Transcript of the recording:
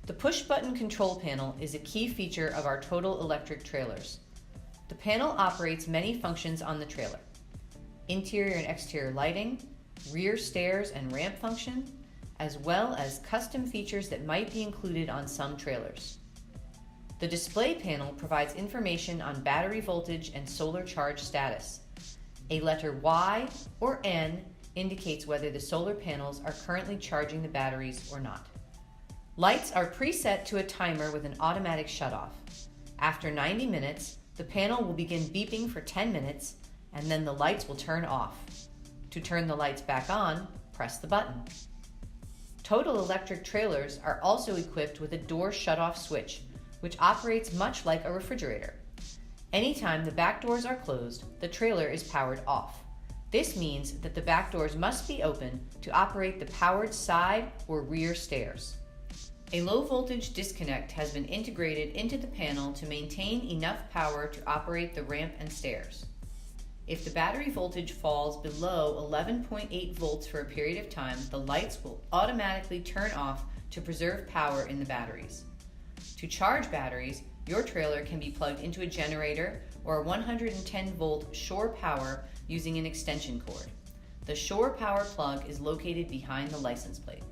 The push-button control panel is a key feature of our total electric trailers. The panel operates many functions on the trailer: interior and exterior lighting, rear stairs and ramp function, as well as custom features that might be included on some trailers. The display panel provides information on battery voltage and solar charge status. A letter Y or N indicates whether the solar panels are currently charging the batteries or not. Lights are preset to a timer with an automatic shutoff. After 90 minutes, the panel will begin beeping for 10 minutes, and then the lights will turn off. To turn the lights back on, press the button. Total electric trailers are also equipped with a door shutoff switch, which operates much like a refrigerator. Anytime the back doors are closed, the trailer is powered off. This means that the back doors must be open to operate the powered side or rear stairs. A low voltage disconnect has been integrated into the panel to maintain enough power to operate the ramp and stairs. If the battery voltage falls below 11.8 volts for a period of time, the lights will automatically turn off to preserve power in the batteries. To charge batteries, your trailer can be plugged into a generator or a 110-volt shore power using an extension cord. The shore power plug is located behind the license plate.